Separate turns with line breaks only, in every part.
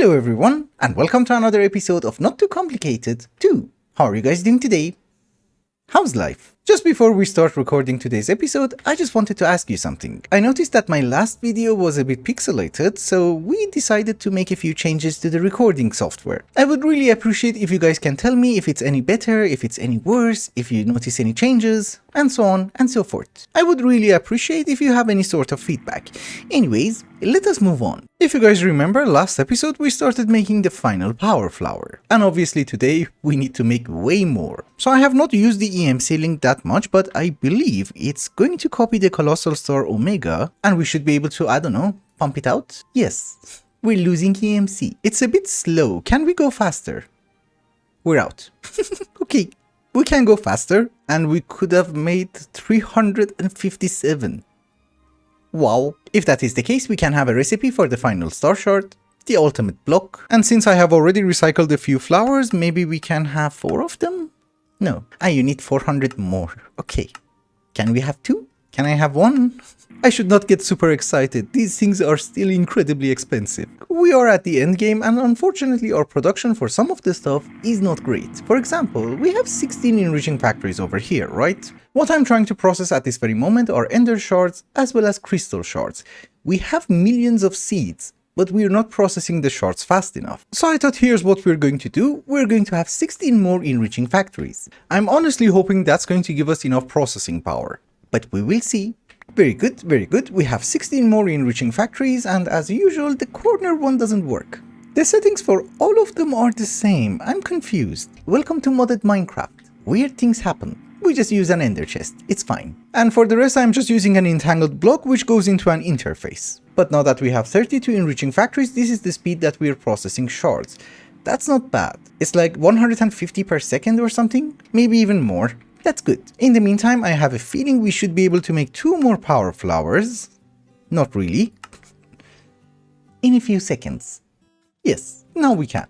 Hello everyone, and welcome to another episode of Not Too Complicated 2. How are you guys doing today? How's life? Just before we start recording today's episode, I just wanted to ask you something. I noticed that my last video was a bit pixelated, so we decided to make a few changes to the recording software. I would really appreciate if you guys can tell me if it's any better, if it's any worse, if you notice any changes, and so on and so forth. I would really appreciate if you have any sort of feedback. Anyways, let us move on. If you guys remember, last episode we started making the final power flower. And obviously today we need to make way more. So I have not used the EMC link that much, but I believe it's going to copy the colossal star Omega and we should be able to, I don't know, pump it out? Yes, we're losing EMC. It's a bit slow. Can we go faster? We're out. Okay, we can go faster and we could have made 357. Wow. If that is the case, we can have a recipe for the final star shard, the ultimate block, and since I have already recycled a few flowers, maybe we can have 4 of them? No, you need 400 more. Okay. Can we have 2? Can I have 1? I should not get super excited, these things are still incredibly expensive. We are at the end game and unfortunately our production for some of the stuff is not great. For example, we have 16 enriching factories over here, right? What I'm trying to process at this very moment are ender shards as well as crystal shards. We have millions of seeds, but we're not processing the shards fast enough. So I thought here's what we're going to do. We're going to have 16 more enriching factories. I'm honestly hoping that's going to give us enough processing power, but we will see. Very good, very good. We have 16 more enriching factories and as usual the corner one doesn't work. The settings for all of them are the same. I'm confused. Welcome to modded Minecraft. Weird things happen. We just use an ender chest, it's fine. And for the rest I'm just using an entangled block which goes into an interface. But now that we have 32 enriching factories, this is the speed that we are processing shards. That's not bad. It's like 150 per second or something, maybe even more. That's good. In the meantime, I have a feeling we should be able to make 2 more power flowers. Not really. In a few seconds. Yes, now we can.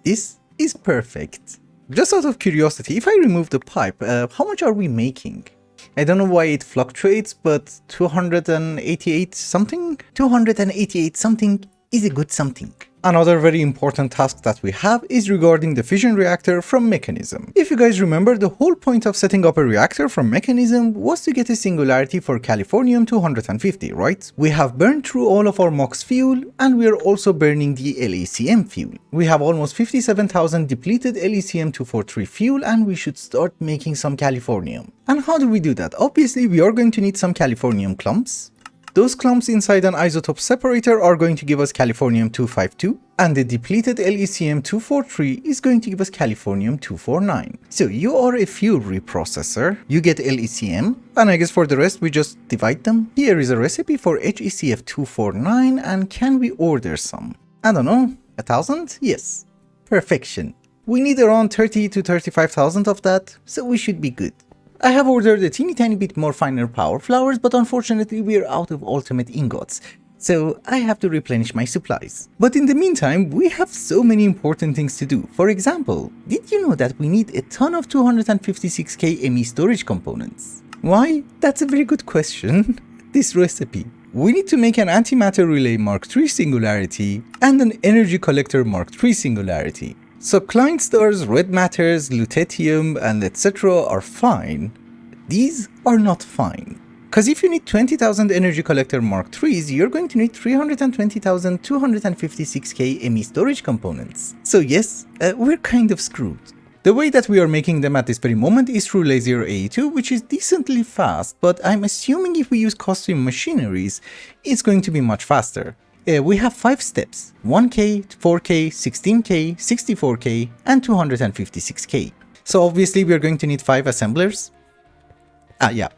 This is perfect. Just out of curiosity, if I remove the pipe, how much are we making? I don't know why it fluctuates, but 288 something? 288 something is a good something. Another very important task that we have is regarding the fission reactor from Mechanism. If you guys remember, the whole point of setting up a reactor from Mechanism was to get a singularity for Californium-250, right? We have burned through all of our MOX fuel and we are also burning the LECM fuel. We have almost 57,000 depleted LECM-243 fuel and we should start making some Californium. And how do we do that? Obviously, we are going to need some Californium clumps. Those clumps inside an isotope separator are going to give us Californium-252 and the depleted LECM-243 is going to give us Californium-249. So you are a fuel reprocessor, you get LECM, and I guess for the rest we just divide them. Here is a recipe for HECF-249 and can we order some? I don't know, 1,000? Yes. Perfection. We need around 30 to 35,000 of that, so we should be good. I have ordered a teeny tiny bit more finer power flowers, but unfortunately we are out of ultimate ingots, so I have to replenish my supplies. But in the meantime, we have so many important things to do. For example, did you know that we need a ton of 256k ME storage components? Why? That's a very good question. This recipe. We need to make an antimatter relay Mark III singularity and an energy collector Mark III singularity. So client stars, red matters, lutetium and etc. are fine. These are not fine. Cause if you need 20,000 energy collector Mark IIIs, you're going to need 320,000 256k ME storage components. So yes, we're kind of screwed. The way that we are making them at this very moment is through Lazier AE2, which is decently fast, but I'm assuming if we use custom machineries, it's going to be much faster. We have 5 steps, 1k, 4k, 16k, 64k, and 256k. So obviously we are going to need 5 assemblers. Yeah,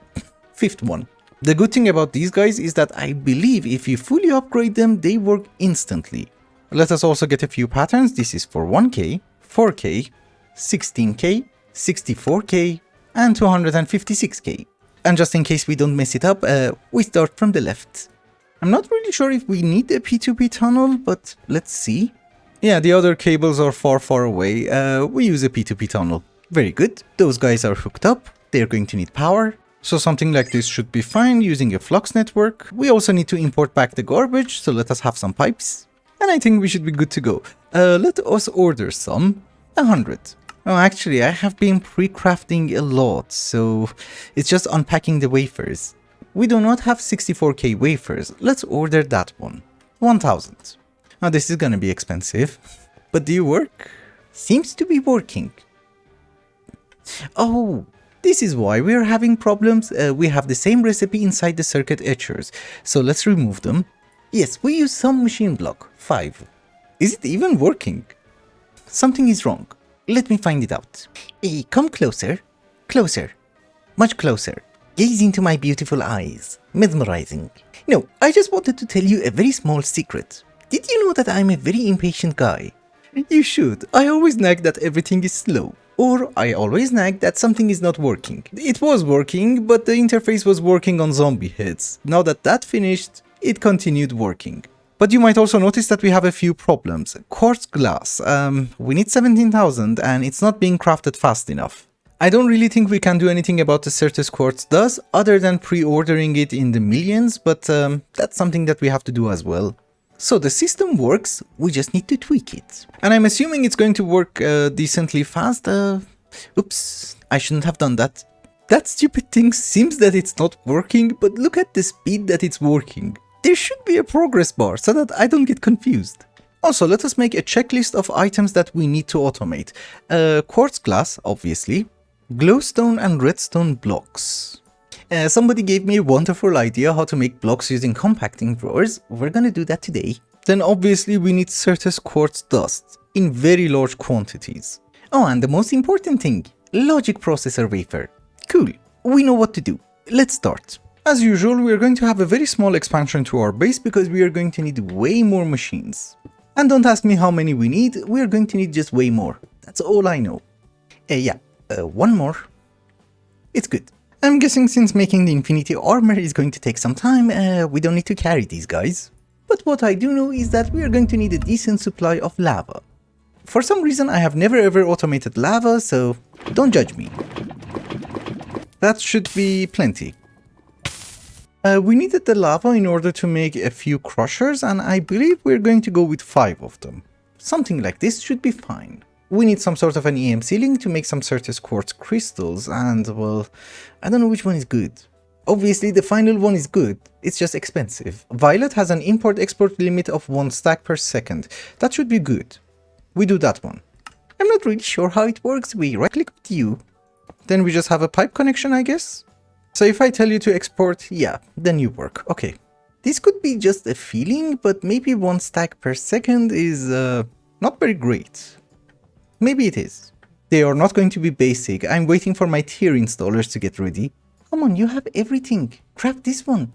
5th one. The good thing about these guys is that I believe if you fully upgrade them, they work instantly. Let us also get a few patterns. This is for 1k, 4k, 16k, 64k, and 256k. And just in case we don't mess it up, we start from the left. I'm not really sure if we need a P2P tunnel, but let's see. Yeah, the other cables are far away. We use a P2P tunnel. Very good. Those guys are hooked up. They're going to need power. So something like this should be fine using a flux network. We also need to import back the garbage, so let us have some pipes. And I think we should be good to go. Let us order some. 100. Oh, actually, I have been pre-crafting a lot, so it's just unpacking the wafers. We do not have 64k wafers. Let's order that one. 1000. Now, this is gonna be expensive. But do you work? Seems to be working. Oh, this is why we are having problems. We have the same recipe inside the circuit etchers. So let's remove them. Yes, we use some machine block. 5. Is it even working? Something is wrong. Let me find it out. Hey, come closer. Closer. Much closer. Gaze into my beautiful eyes. Mesmerizing. No, I just wanted to tell you a very small secret. Did you know that I'm a very impatient guy? You should. I always nag that everything is slow. Or I always nag that something is not working. It was working, but the interface was working on zombie heads. Now that that finished, it continued working. But you might also notice that we have a few problems. Quartz glass. We need 17,000 and it's not being crafted fast enough. I don't really think we can do anything about the Certus Quartz does, other than pre-ordering it in the millions, but that's something that we have to do as well. So the system works, we just need to tweak it. And I'm assuming it's going to work decently fast. Oops, I shouldn't have done that. That stupid thing seems that it's not working, but look at the speed that it's working. There should be a progress bar so that I don't get confused. Also, let us make a checklist of items that we need to automate. Quartz glass, obviously. Glowstone and redstone blocks. Somebody gave me a wonderful idea how to make blocks using compacting drawers. We're gonna do that today. Then obviously we need Certus Quartz dust in very large quantities. Oh, and the most important thing, logic processor wafer. Cool, we know what to do. Let's start. As usual, we are going to have a very small expansion to our base because we are going to need way more machines. And don't ask me how many we need, we are going to need just way more. That's all I know. One more. It's good. I'm guessing since making the infinity armor is going to take some time, we don't need to carry these guys. But what I do know is that we are going to need a decent supply of lava. For some reason I have never ever automated lava, so don't judge me. That should be plenty. We needed the lava in order to make a few crushers, and I believe we're going to go with 5 of them. Something like this should be fine. We need some sort of an EMC link to make some Certus Quartz crystals, and well, I don't know which one is good. Obviously the final one is good, it's just expensive. Violet has an import-export limit of 1 stack per second. That should be good. We do that one. I'm not really sure how it works. We right-click with you. Then we just have a pipe connection, I guess. So if I tell you to export, yeah, then you work. Okay. This could be just a feeling, but maybe 1 stack per second is not very great. Maybe it is. They are not going to be basic. I'm waiting for my tier installers to get ready. Come on, you have everything. Craft this one.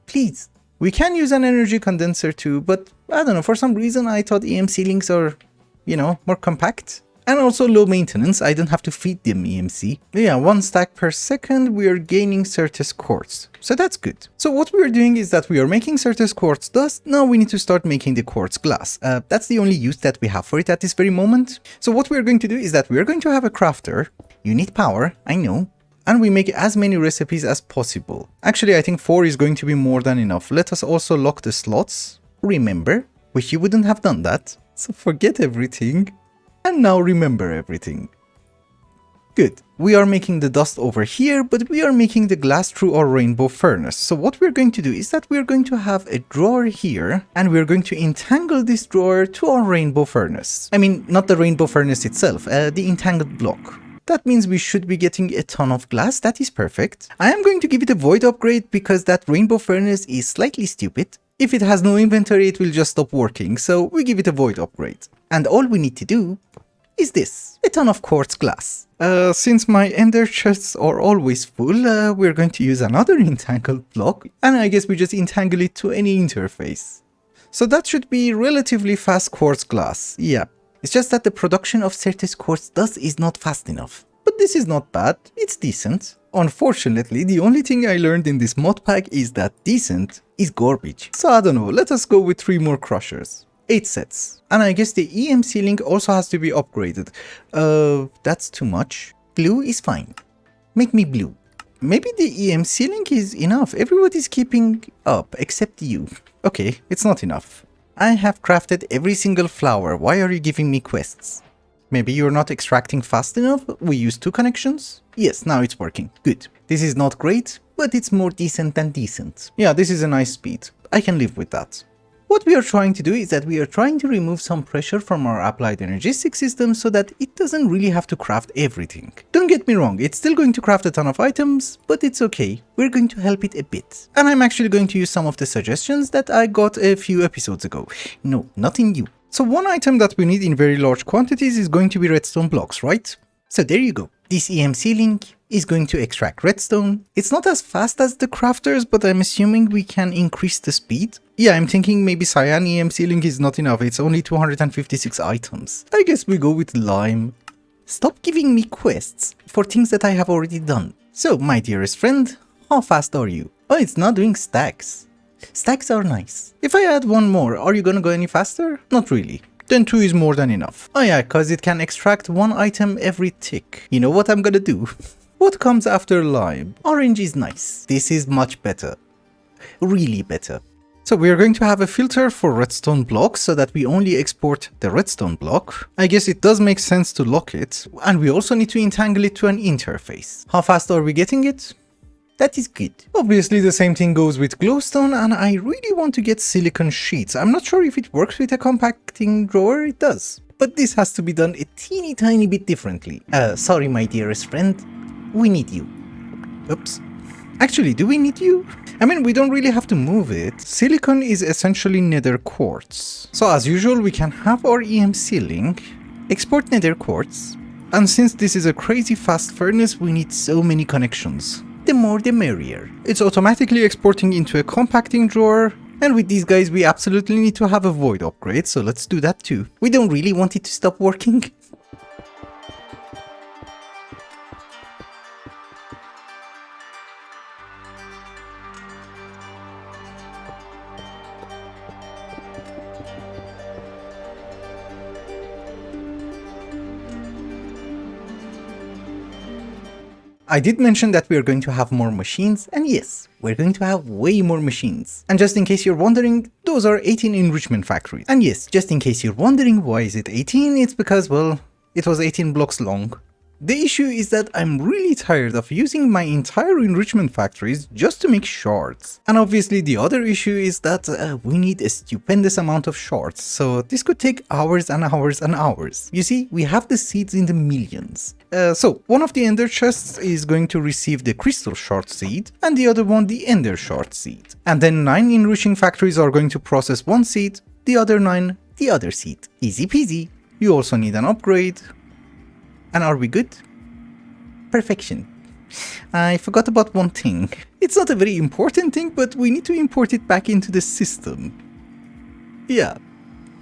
Please. We can use an energy condenser too, but I don't know, for some reason I thought EMC links are, you know, more compact. And also low maintenance, I don't have to feed them EMC. Yeah, 1 stack per second, we are gaining Certus Quartz. So that's good. So what we are doing is that we are making Certus Quartz dust, now we need to start making the quartz glass. That's the only use that we have for it at this very moment. So what we are going to do is that we are going to have a crafter. You need power, I know. And we make as many recipes as possible. Actually, I think 4 is going to be more than enough. Let us also lock the slots. Remember, wish you wouldn't have done that. So forget everything. And now remember everything. Good. We are making the dust over here, but we are making the glass through our rainbow furnace. So what we're going to do is that we're going to have a drawer here, and we're going to entangle this drawer to our rainbow furnace. I mean, not the rainbow furnace itself, the entangled block. That means we should be getting a ton of glass. That is perfect. I am going to give it a void upgrade because that rainbow furnace is slightly stupid. If it has no inventory, it will just stop working, so we give it a void upgrade. And all we need to do is this, a ton of quartz glass. Since my ender chests are always full, we're going to use another entangled block, and I guess we just entangle it to any interface. So that should be relatively fast quartz glass, yeah. It's just that the production of Certus Quartz dust is not fast enough. But this is not bad, it's decent. Unfortunately, the only thing I learned in this mod pack is that decent is garbage. So I don't know, let us go with 3 more crushers. 8 sets. And I guess the EMC link also has to be upgraded. That's too much. Blue is fine. Make me blue. Maybe the EMC link is enough. Everybody's keeping up except you. Okay, it's not enough. I have crafted every single flower. Why are you giving me quests? Maybe you're not extracting fast enough? We used 2 connections? Yes, now it's working. Good. This is not great, but it's more decent than decent. Yeah, this is a nice speed. I can live with that. What we are trying to do is that we are trying to remove some pressure from our applied energistic system so that it doesn't really have to craft everything. Don't get me wrong, it's still going to craft a ton of items, but it's okay. We're going to help it a bit. And I'm actually going to use some of the suggestions that I got a few episodes ago. No, nothing new. So one item that we need in very large quantities is going to be redstone blocks, right? So there you go. This EMC link is going to extract redstone. It's not as fast as the crafters, but I'm assuming we can increase the speed. Yeah, I'm thinking maybe cyan EMC link is not enough. It's only 256 items. I guess we go with lime. Stop giving me quests for things that I have already done. So, my dearest friend, how fast are you? Oh, it's not doing stacks. Stacks are nice. If I add one more, are you gonna go any faster? Not really. Then 2 is more than enough. Oh yeah, cause it can extract 1 item every tick. You know what I'm gonna do? What comes after lime? Orange is nice. This is much better. Really better. So we are going to have a filter for redstone blocks so that we only export the redstone block. I guess it does make sense to lock it. And we also need to entangle it to an interface. How fast are we getting it? That is good. Obviously the same thing goes with glowstone, and I really want to get silicon sheets. I'm not sure if it works with a compacting drawer. It does. But this has to be done a teeny tiny bit differently. Sorry my dearest friend. We need you. Oops. Actually, do we need you? I mean, we don't really have to move it. Silicon is essentially nether quartz. So as usual, we can have our EMC link, export nether quartz, and since this is a crazy fast furnace, we need so many connections. The more the merrier. It's automatically exporting into a compacting drawer, and with these guys we absolutely need to have a void upgrade, so let's do that too. We don't really want it to stop working. I did mention that we are going to have more machines, and yes, we're going to have way more machines. And just in case you're wondering, those are 18 enrichment factories. And yes, just in case you're wondering why is it 18, it's because, well, it was 18 blocks long. The issue is that I'm really tired of using my entire enrichment factories just to make shards. And obviously the other issue is that we need a stupendous amount of shards, so this could take hours and hours and hours. You see, we have the seeds in the millions. So one of the ender chests is going to receive the crystal shard seed, and the other one the ender shard seed. And then 9 enriching factories are going to process 1 seed, the other 9 the other seed. Easy peasy. You also need an upgrade. And are we good? Perfection. I forgot about one thing. It's not a very important thing, but we need to import it back into the system. Yeah.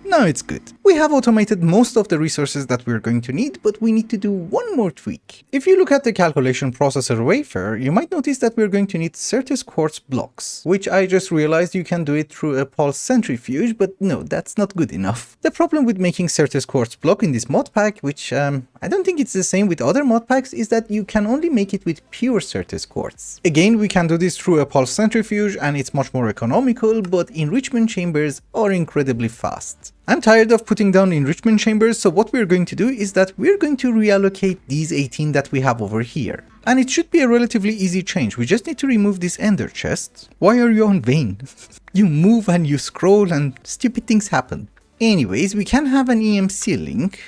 Now it's good. We have automated most of the resources that we're going to need, but we need to do one more tweak. If you look at the calculation processor wafer, you might notice that we're going to need Certus quartz blocks, which I just realized you can do it through a pulse centrifuge, but no, that's not good enough. The problem with making Certus quartz block in this mod pack, which I don't think it's the same with other mod packs, is that you can only make it with pure Certus quartz. Again, we can do this through a pulse centrifuge and it's much more economical, but enrichment chambers are incredibly fast. I'm tired of putting down enrichment chambers, so what we're going to do is that we're going to reallocate these 18 that we have over here. And it should be a relatively easy change. We just need to remove this ender chest. Why are you on Vane? You move and you scroll and stupid things happen. Anyways, we can have an EMC link.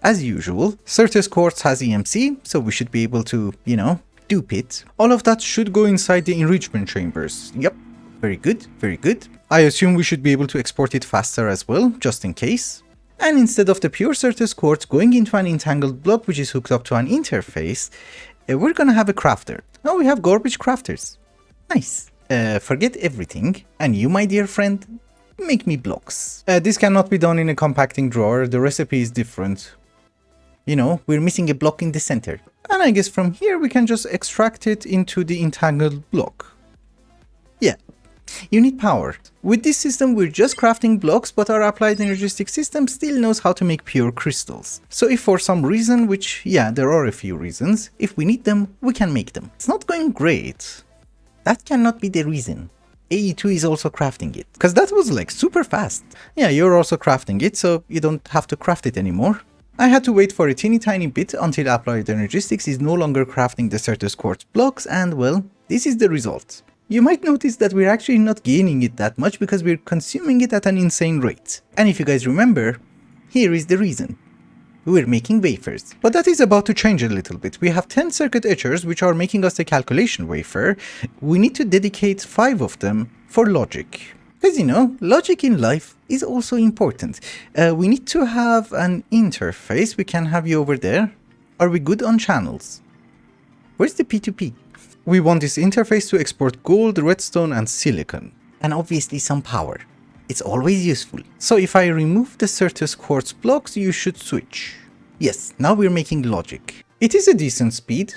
As usual, Certus quartz has EMC, so we should be able to, you know, dupe it. All of that should go inside the enrichment chambers. Yep, very good, very good. I assume we should be able to export it faster as well, just in case. And instead of the pure Certus quartz going into an entangled block which is hooked up to an interface, we're gonna have a crafter. Now we have garbage crafters. Nice. Forget everything, and you, my dear friend, make me blocks. This cannot be done in a compacting drawer, the recipe is different. You know, we're missing a block in the center. And I guess from here we can just extract it into the entangled block. Yeah. You need power. With this system we're just crafting blocks, but our applied energistic system still knows how to make pure crystals. So if for some reason, which yeah, there are a few reasons, if we need them, we can make them. It's not going great. That cannot be the reason. AE2 is also crafting it. Because that was like super fast. Yeah, you're also crafting it, so you don't have to craft it anymore. I had to wait for a teeny tiny bit until Applied Energistics is no longer crafting the Certus Quartz blocks, and well, this is the result. You might notice that we're actually not gaining it that much because we're consuming it at an insane rate. And if you guys remember, here is the reason. We're making wafers. But that is about to change a little bit. We have 10 circuit etchers which are making us a calculation wafer. We need to dedicate 5 of them for logic. Because you know, logic in life is also important. We need to have an interface. We can have you over there. Are we good on channels? Where's the P2P? We want this interface to export gold, redstone and silicon. And obviously some power. It's always useful. So if I remove the Certus Quartz blocks, you should switch. Yes, now we're making logic. It is a decent speed.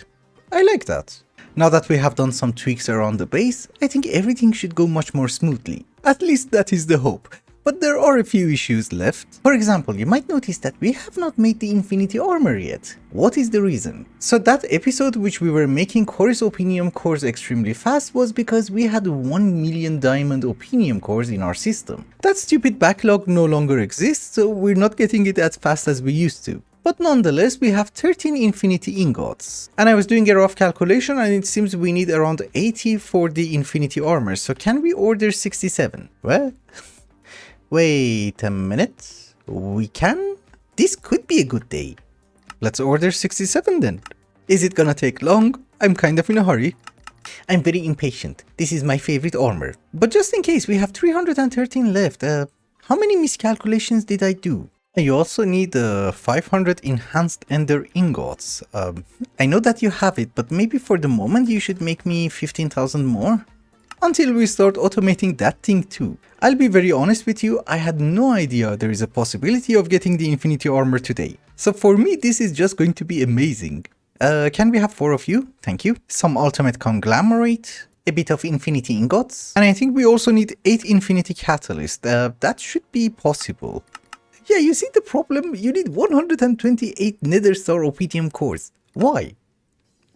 I like that. Now that we have done some tweaks around the base, I think everything should go much more smoothly. At least that is the hope. But there are a few issues left. For example, you might notice that we have not made the Infinity Armor yet. What is the reason? So that episode which we were making Chorus Opinium cores extremely fast was because we had 1 million diamond Opinium cores in our system. That stupid backlog no longer exists, so we're not getting it as fast as we used to. But nonetheless, we have 13 Infinity Ingots. And I was doing a rough calculation and it seems we need around 80 for the Infinity Armor, so can we order 67? Well, wait a minute. We can? This could be a good day. Let's order 67 then. Is it gonna take long? I'm kind of in a hurry. I'm very impatient. This is my favorite armor. But just in case, we have 313 left. How many miscalculations did I do? You also need 500 enhanced ender ingots. I know that you have it, but maybe for the moment you should make me 15,000 more? Until we start automating that thing too. I'll be very honest with you, I had no idea there is a possibility of getting the Infinity Armor today. So for me this is just going to be amazing. Can we have 4 of you? Thank you. Some ultimate conglomerate, a bit of Infinity Ingots, and I think we also need 8 Infinity Catalyst. That should be possible. Yeah, you see the problem? You need 128 Nether Star Opinium cores. Why?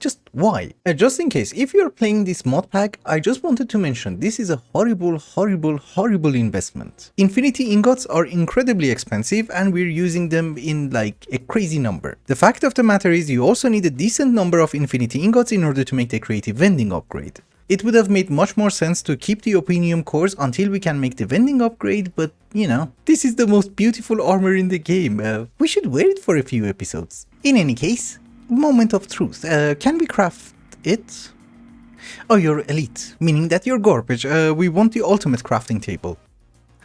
Just why? Just in case, if you're playing this mod pack, I just wanted to mention this is a horrible investment. Infinity Ingots are incredibly expensive and we're using them in like a crazy number. The fact of the matter is you also need a decent number of Infinity Ingots in order to make the creative vending upgrade. It would have made much more sense to keep the Opinium cores until we can make the vending upgrade, but you know, this is the most beautiful armor in the game. We should wear it for a few episodes. In any case, moment of truth. Can we craft it? Oh, you're elite, meaning that you're garbage. We want the ultimate crafting table.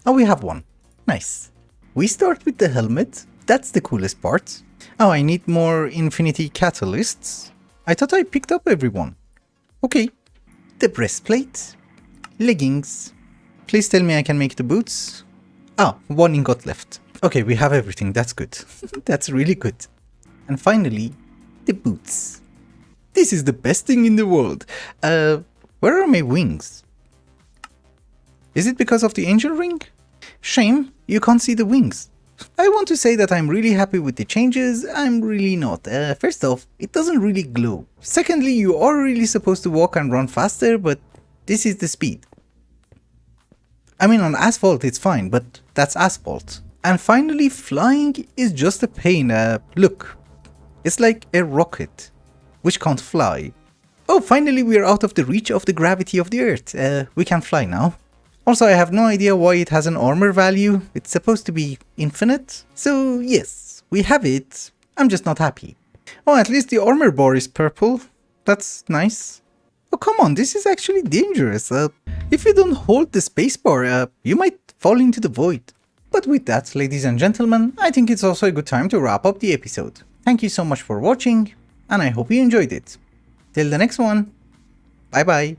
Oh, we have one. Nice. We start with the helmet. That's the coolest part. Oh, I need more Infinity Catalysts. I thought I picked up everyone. Okay. The breastplate. Leggings. Please tell me I can make the boots. Ah, 1 ingot left. Okay, we have everything. That's good. That's really good. And finally, the boots. This is the best thing in the world. Where are my wings? Is it because of the angel ring? Shame, you can't see the wings. I want to say that I'm really happy with the changes. I'm really not. First off, it doesn't really glow. Secondly, you are really supposed to walk and run faster, but this is the speed. I mean, on asphalt it's fine, but that's asphalt. And finally, flying is just a pain. Look, it's like a rocket, which can't fly. Oh, finally we are out of the reach of the gravity of the earth. We can fly now. Also, I have no idea why it has an armor value. It's supposed to be infinite. So yes, we have it. I'm just not happy. Oh, at least the armor bar is purple. That's nice. Oh, come on, this is actually dangerous. If you don't hold the spacebar, you might fall into the void. But with that, ladies and gentlemen, I think it's also a good time to wrap up the episode. Thank you so much for watching, and I hope you enjoyed it. Till the next one, bye bye.